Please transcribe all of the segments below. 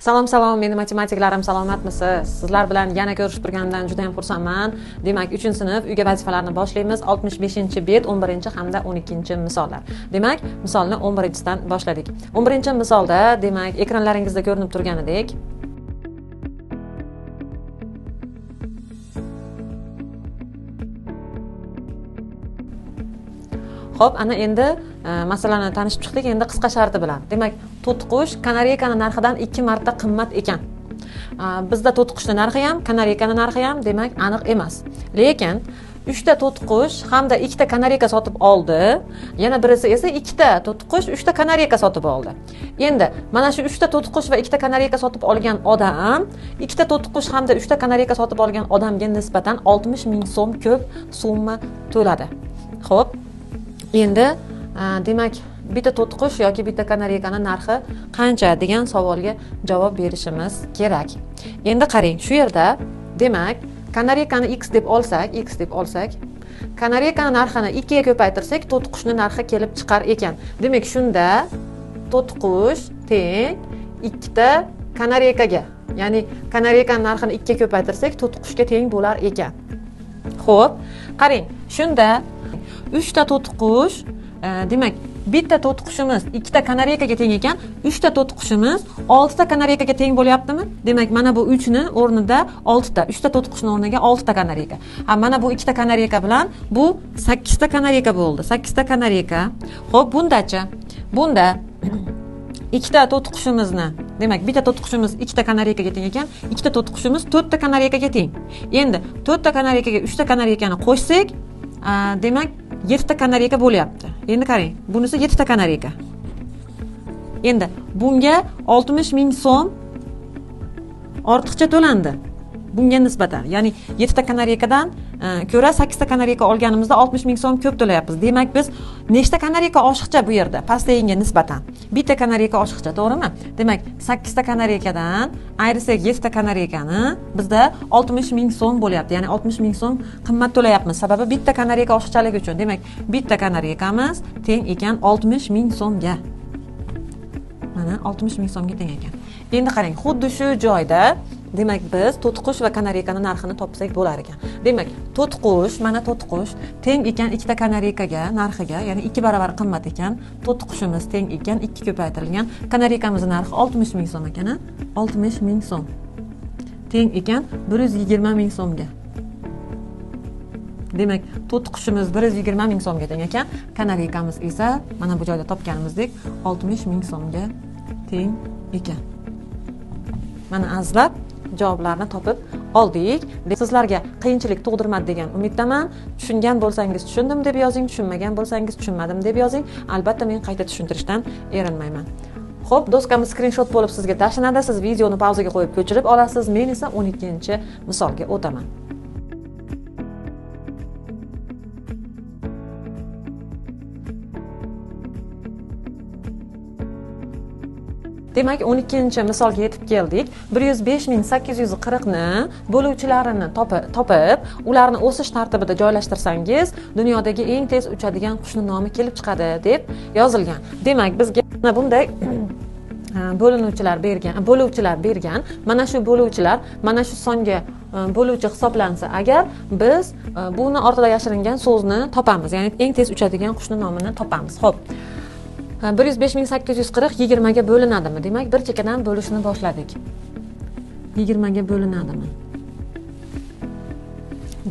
Salom salom, meni matematiklarim salomatmisiz? Sizlar bilan yana ko'rishib turganimdan juda ham xursandman. Demak, 3-sinf uyga vazifalarni boshlaymiz. 65-bet, 11 hamda 12 misollar. Demak, misolni 11-dan boshladik. 11-misolda, demak, ekranlaringizda ko'rinib turganidek Xo'p, ana endi masalani tanishib chiqdik. Endi qisqa sharti bilan. Demak, to'tiqush kanareykani narxidan 2 marta qimmat ekan. Bizda to'tiqushning narxi ham, kanareykani narxi ham demak aniq emas. Lekin 3 ta to'tiqush hamda 2 ta kanareyka sotib oldi. Yana birisi esa 2 ta to'tiqush, 3 ta kanareyka sotib oldi. Endi mana shu 3 ta to'tiqush va 2 ta kanareyka sotib olgan odam 2 ta to'tiqush hamda 3 ta kanareyka sotib olgan odamga nisbatan 60 ming so'm ko'p summa to'ladi. Xo'p, endi demak bitta to'tiqush yoki bitta kanareykani narxi qancha degan savolga javob berishimiz kerak. Endi qarang, shu yerda demak kanareykani x deb olsak, kanareykani narxini 2 ga ko'paytirsak, to'tiqushning narxi kelib chiqar ekan. Demak, shunda to'tiqush teng 2 ta kanareykaga, ya'ni kanareykani narxini 2 ga ko'paytirsak, to'tiqushga teng bo'lar ekan. Xo'p, qarang, shunda 3 ta to'tiqush, demak, bitta to'tiqushimiz 2 ta kanareykaga teng ekan, 3 ta to'tiqushimiz 6 ta kanareykaga teng bo'lyaptimi? Demak, mana bu 3 ni o'rnida 6 ta, 3 ta to'tiqushning o'rniga 6 ta kanareyka. Mana bu 2 ta kanareyka bilan bu 8 ta kanareyka bo'ldi. 8 ta kanareyka. Xo'p, bundachi? Bunda 2 ta to'tiqushimizni, demak, bitta to'tiqushimiz 2 ta kanareykaga teng ekan, 2 ta to'tiqushimiz 4 ta kanareykaga teng. Endi 4 ta kanareykaga 3 ta kanareykani qo'shsak, demak 7 ta kanareyka bo'lyapti. Endi qarang, bunisi 7 ta kanareyka. Endi bunga 60 ming so'm ortiqcha to'landi. Bunga nisbatan, ya'ni 7 ta kanareykadan ko'ra 8 ta kanareyka olganimizda 60 ming so'm ko'p to'layapmiz. Demak, biz nechta kanareyka oshiqcha bu yerda pastayiga nisbatan? Bitta kanareyka oshiqcha, to'g'rimi? Demak, 8 ta kanareykadan ayirsak 7 ta kanareykani bizda 60 ming so'm bo'lyapti. Ya'ni 60 ming so'm qimmat to'layapmiz. Sababi bitta kanareyka oshiqchaligi uchun. Demak, bitta kanareykamiz teng ekan 60 ming so'mga. Mana 60 ming so'mga teng ekan. Endi qarang, xuddi shu joyda demak biz to'tiqush va kanareykani narxini topsak bo'lar ekan. Demak, to'tiqush, mana to'tiqush teng ekan 2 ta kanareykaga narxiga, ya'ni 2 barobar qimmat ekan. To'tiqushimiz teng ekan 2 ko'paytirilgan. Kanareykamizning narxi 60 ming so'm ekan, 60 ming so'm. Teng ekan 120 ming so'mga. Demak, to'tiqushimiz 120 ming so'mga teng ekan, kanareykamiz esa mana bu joyda topganimizdek 60 ming so'mga teng ekan. Mana azizlar, javoblarni topib oldik. Sizlarga qiyinchilik tug'dirmadi degan umiddaman. Tushungan bo'lsangiz tushundim deb yozing, tushunmagan bo'lsangiz tushunmadim deb yozing. Albatta men qayta tushuntirishdan erinmayman. Xo'p, doskamiz skrinshot bo'lib sizga tashlanadi. Siz videoni pauzaga qo'yib ko'chirib olasiz. Men esa 12-misolga o'taman. Demak, 12-misolga yetib keldik. 105.840 ni bo'luvchilarini topib, ularni o'sish tartibida joylashtirsangiz, dunyodagi eng tez uchadigan qushning nomi kelib chiqadi deb yozilgan. Demak, bizga bunday bo'luvchilar bergan. Mana shu bo'luvchilar, mana shu songa bo'luvchi hisoblansa agar biz buni ortida yashiringan so'zni topamiz, ya'ni eng tez uchadigan qushning nomini topamiz. Xo'p. 105.840 20 ga bo'linadimi? Demak, bir chekkadan bo'lishni boshladik. 20 ga bo'linadimi?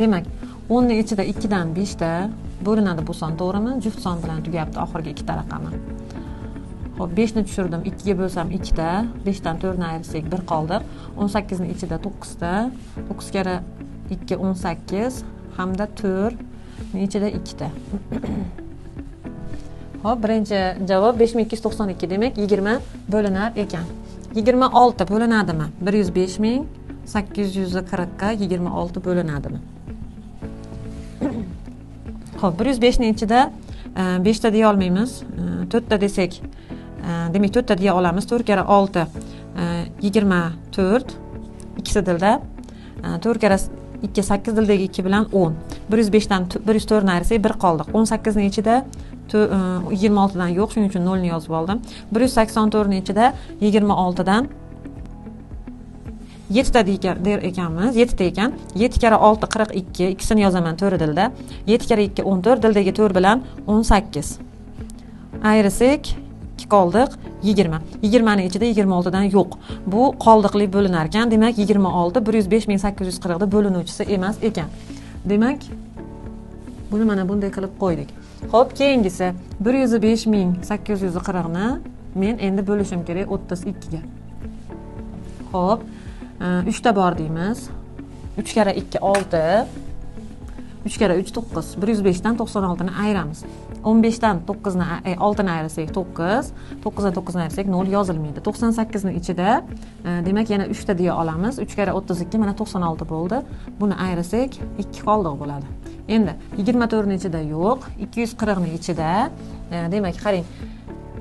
Demak, 10 ni ichida 2 dan 5 ta bo'linadi bu son, to'g'rimi? Juft son bilan tugayapti oxirgi 2 ta raqami. Xo'p, 5 ni tushirdim, 2 ga bo'lsam 2 ta, 5 dan 4 ni ayirsak 1 qoldi. 18 ni ichida 9 ta, 9 kara 2 18 hamda 4 ni ichida 2 ta. Hop, birinchi javob 5292, demak 20 bo'linar ekan. 26 bo'linadimi? 105.840 ga 26 bo'linadimi? Xo'p, 105 ning ichida 5 ta deya olmaymiz. 4 ta desak, demak 4 ta deya olamiz. 4 kara 6 24, ikkisi dilda. 4 kara 2 8 dildagi 2 bilan 10. 105 dan 104 ni ayirsak 1 qoldi. 18 ning ichida 26 dan yo'q, shuning uchun 0 ni yozib oldim. 184 ning ichida 26 dan yettita der ekanmiz. 7 ta ekan. 7 kere 6 42. Ikkisini yozaman 4 dilda. 7 kere 2 14. Dildagi 4 bilan 18. Ayirsak 2 qoldiq 20. 20 ning ichida 26 dan yo'q. Bu qoldiqli bo'linar ekan. Demak 26 105.840 da bo'linuvchisi emas ekan. Demak buni mana bunday qilib qo'ydik. Xo'p, keyingisi 105.840 ni men endi bo'lishim kerak 32 ga. Xo'p, 3 ta bor deymiz. 3 kere 2 6. 3 kere 3 9. 105 dan 96 ni ayiramiz. 15 dan 9 ni 6 ni ayirsak 9. 9 dan 9 ni ayirsak 0 yozilmaydi. 98 ning ichida demak yana 3 ta deya olamiz. 3 kere 32 mana 96 bo'ldi. Buni ayirsak 2 qoldiq bo'ladi. Endi 24 ning ichida yo'q, 240 ning ichida demak qarang.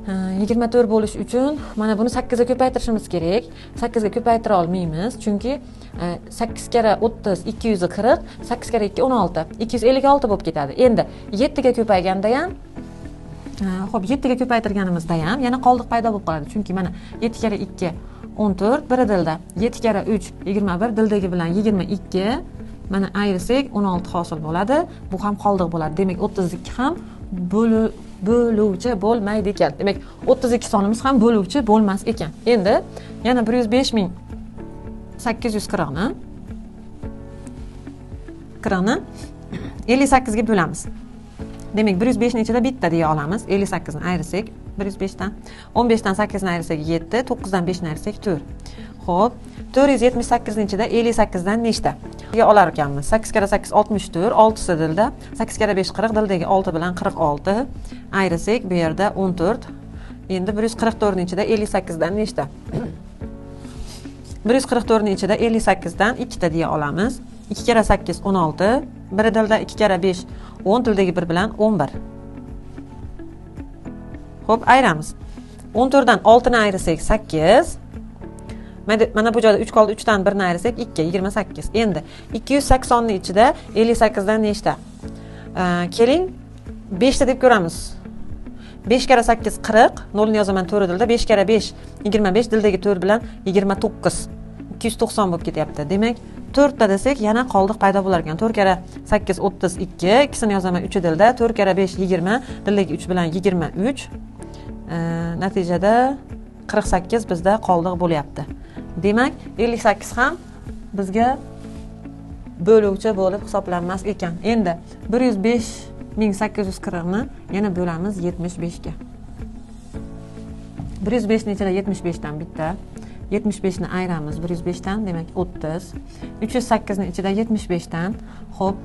24 bo'lish uchun mana buni 8 ga ko'paytirishimiz kerak. 8 ga ko'paytira olmaymiz, chunki 8 kere 30 240, 8 kere 2 16, 256 bo'lib ketadi. Endi 7 ga ko'payganda ham xo'p, 7 ga ko'paytirganimizda ham yana qoldiq paydo bo'lib qoladi. Chunki mana 7 kere 2 14 bir dilda, 7 kere 3 21 dildagi bilan 22 mana ayirsak 16 hosil bo'ladi. Bu ham qoldiq bo'ladi. Demak 32 ham bo'luvchi bo'lmaydi ekan. Demak 32 sonimiz ham bo'luvchi bo'lmas ekan. Endi yana 105.840 ni 58 ga bo'lamiz. Demak 105 ning ichida bitta deya olamiz. 58 ni ayirsak 105 dan 15 dan 8 ni ayirsak 7, 9 dan 5 ni ayirsak 4. Xo'p, 478 ning ichida 58 dan nechta deya olar ekanmiz? 8 kere 8 64, 6 dilda, 8 kere 5 40, dildagi 6 bilan 46 ayirsak bu yerda 14. Endi 144 ning ichida 58 dan nechta? 144 ning ichida 58 dan 2 ta deya olamiz. 2 kere 8 16, bir dilda 2 kere 5 10, dildagi 1 bilan 11. Xo'p, ayiramiz. 14 dan 6 ni ayirsak 8. Mana bu joyda 3 qoldi, 3 dan 1 ni ayirsak 2, 28. Endi 280 ning ichida 58 dan nechta? Keling 5 ta deb ko'ramiz. 5 kere 8 40, 0 ni yozaman 4 dilda, 5 kere 5 25, dildagi 4 bilan 29. 290 bo'lib ketyapti. Demak 4 ta desak yana qoldiq paydo bo'lar ekan. 4 kere 8 32, ikkisini yozaman 3 dilda, 4 kere 5 20, dildagi 3 bilan 23. Natijada 48 bizda qoldiq bo'lyapti. Demak 58 ham bizga bo'luvchi bo'lib hisoblanmas ekan. Endi 105.840 ni yana bo'lamiz 75 ga. 105 ning ichida 75 dan bitta, 75 ni ayiramiz 105 dan, demak 30. 308 ning ichida 75 dan, xo'p,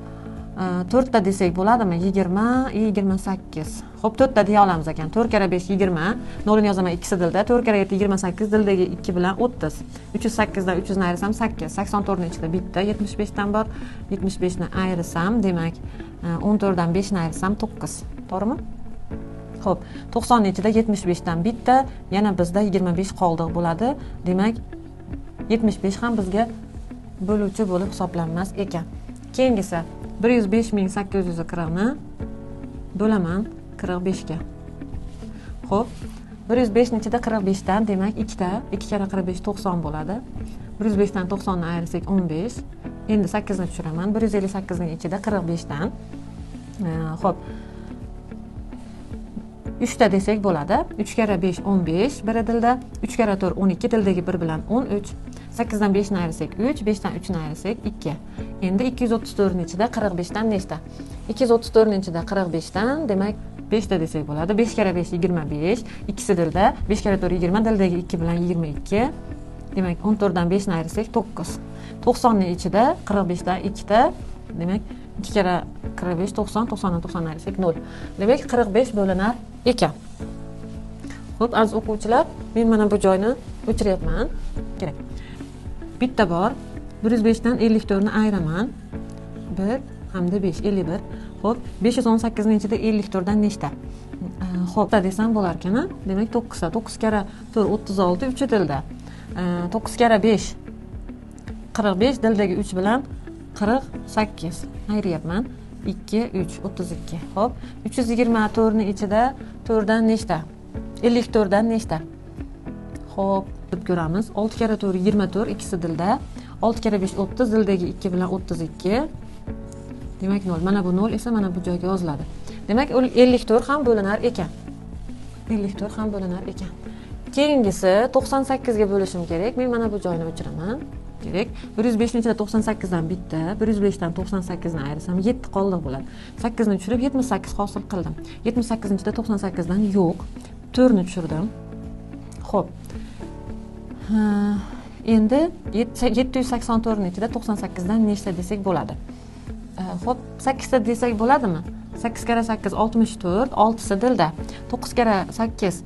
4 ta desak bo'ladimi? 20, 28. Xo'p, 4 ta deya olamiz ekan. 4 kere 5 20, 0 ni yozaman 2 dilda, 4 kere 7 28, dildagi 2 bilan 30. 308 dan 300 ni ayirsam 8. 84 ning ichida bitta 75 dan bor. 75 ni ayirsam, demak 14 dan 5 ni ayirsam 9. To'g'rimi? Xo'p, 90 ning ichida 75 dan bitta, yana bizda 25 qoldiq bo'ladi. Demak 75 ham bizga bo'luvchi bo'lib hisoblanmas ekan. Keyingisi 105.840 ni bo'laman 45 ga. Xo'p, 105 ning ichida 45 dan, demak 2 ta, 2 kere 45 90 bo'ladi. 105 dan 90 ni ayirsak 15. Endi 8 ni tushiraman. 158 ning ichida 45 dan. Xo'p, 3 ta desak bo'ladi. 3 kere 5 15, bir dilda, 3 kere 4 12, dildagi 1 bilan 13. 8 dan 5 ni ayirsak 3, 5 dan 3 ni ayirsak 2. Endi 234 ning ichida 45 dan nechta? 234 ning ichida 45 dan, demak 5 ta desak bo'ladi. 5 kere 5 25, ikkisi dilda, 5 kere 4 20, dildagi 2 bilan 22. Demak 14 dan 5 ni ayirsak 9. 90 ning ichida 45 dan 2 ta, demak 2 kere 45 90, 90 dan 90 ni ayirsak 0. Demak 45 bo'linar ekan. Xo'p, aziz o'quvchilar, men mana bu joyni o'chiryapman. Kerak. Bitta bor. 105 dan 54 ni ayiraman. 1 hamda 5 51. Xo'p, 518 ning ichida 54 dan nechta? Xo'p, desam bo'lar ekan. Demak 9 ta. 9 kere 4 36, 3 dilda. 9 kere 5 45, dildagi 3 bilan 48. Ayiryapman. 2 3 32. Xo'p, 324 ning ichida 4 dan nechta? 54 dan nechta? Xo'p, deb ko'ramiz. 6 kara 4 24, ikkisi dilda. 6 kara 5 30, dildagi 2 bilan 32. Demak 0. Mana bu 0 esa mana bu joyga yoziladi. Demak, 54 ham bo'linar ekan. 54 ham bo'linar ekan. Keyingisi 98 ga bo'lishim kerak. Men mana bu joyni o'chiraman. Kerak. 105 ni ichida 98 dan bitta, 105 dan 98 ni ayrsam 7 qoldi bo'ladi. 8 ni tushirib 78 hosil qildim. 78 ni ichida 98 dan yo'q. 4 ni tushirdim. Xo'p. Endi 784 ni ichida 98 dan nechta desak bo'ladi? Xo'p, 8 ta desak bo'ladimi? 8 kara 8 64, 6 si dilda. 9 kara 8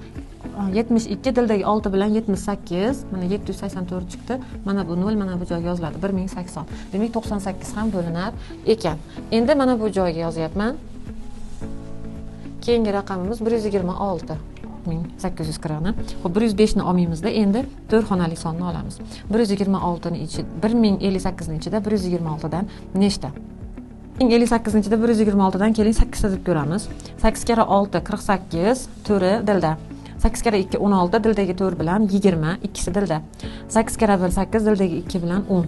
72, dildagi 6 bilan 78, mana 784 chiqdi. Mana bu 0, mana bu joyga yoziladi 1080. Demak 98 ham bo'linar ekan. Endi mana bu joyga yozyapman. Keyingi raqamimiz 126 1840 ni. Xo'p, 105 ni olmaymizda, endi 4 xonali sonni olamiz. 126 ni ichida 1058 ni ichida 126 dan nechta? 1058 ni ichida 126 dan keling 8 ta deb ko'ramiz. 8 kara 6 48, 4 dilda. 8 kara 2 16, dildagi 4 bilan 20, ikkisi dilda. 8 kara 1 8, dildagi 2 bilan 10.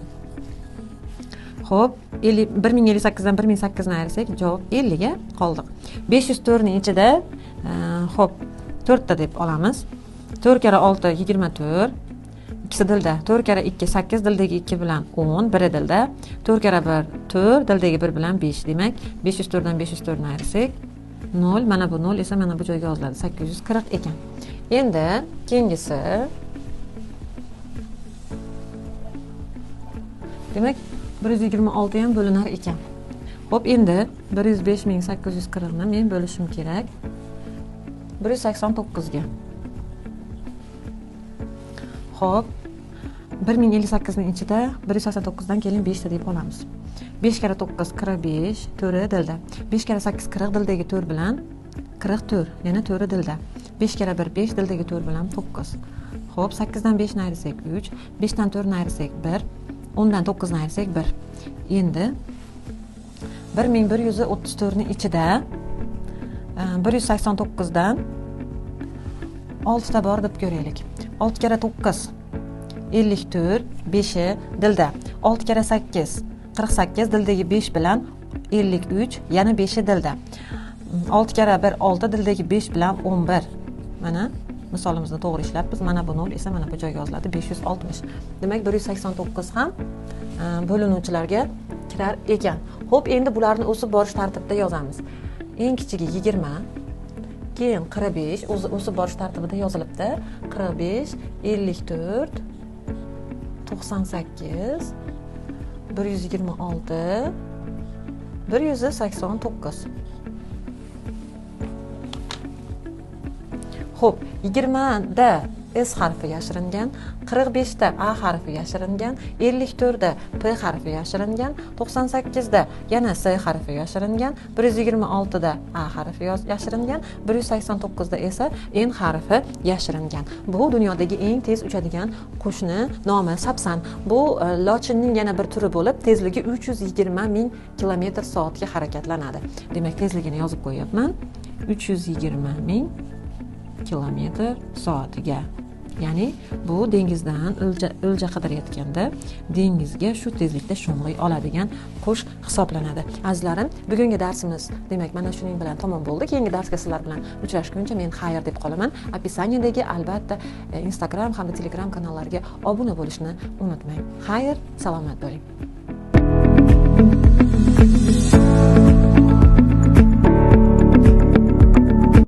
Xo'p, 1058 dan 1008 ni ayirsak, javob 50 ga qoldik. 504 ni ichida xo'p, 4 ta deb olamiz. 4 kara 6 24, ikkisi dilda. 4 kara 2 8, dildagi 2 bilan 10, biri dilda. 4 kara 1 4, dildagi 1 bilan 5. Demak, 504 dan 504 ni ayirsak 0, mana bu 0 esa mana bu joyga yoziladi 840 ekan. Endi keyingisi demak 126 ham bo'linar ekan. Xo'p, endi 105840 ni men bo'lishim kerak 189 ga. Xo'p, 1058 ning ichida 189 dan keling 5 ta deb olamiz. 5 kara 9 45, 4 dilda. 5 kara 8 40, dildagi 4 bilan 44, yana 4 dilda. 5 kara 1 5, dildagi 4 bilan 9. Xo'p, 8 dan 5 ni ayirsak 3, 5 dan 4 ni ayirsak 1, 10 dan 9 ni ayirsak 1. Endi 1134 ni ichida 189 dan 6 ta bor deb ko'raylik. 6 kara 9 54, 5i dilda. 6 kara 8 48, dildagi 5 bilan 53, yana 5i dilda. 6 kara 1 6, dildagi 5 bilan 11. Mana misolimizni to'g'ri ishlabmiz. Mana bu 0 esa mana bu joyga yoziladi 560. Demak 189 ham bo'linuvchilarga kirar ekan. Xo'p, endi bularni o'sib borish tartibida yozamiz. Eng kichigi 20, keyin 45 o'sib borish tartibida yozilibdi. 45, 54, 98, 126, 189. Xo'p, 20 da S harfi yashiringan, 45 da A harfi yashiringan, 54 da P harfi yashiringan, 98 da yana S harfi yashiringan, 126 da A harfi yashiringan, 189 da esa N harfi yashiringan. Bu dunyodagi eng tez uchadigan qushni nomi Sapsan. Bu lochinning yana bir turi bo'lib, tezligi 320 ming km/soatga harakatlanadi. Demak, tezligini yozib qo'yapman. 320 ming km/soatiga. Ya'ni bu dengizdan o'lja qidirayotganda dengizga shu tezlikda sho'ng'ay oladigan qush hisoblanadi. Azizlarim, bugungi darsimiz demak mana shuning bilan tamom bo'ldi. Keyingi darsga sizlar bilan uchrashguncha men xayr deb qolaman. Opisaniyadagi albatta Instagram hamda Telegram kanallariga obuna bo'lishni unutmang. Xayr, salomat bo'ling.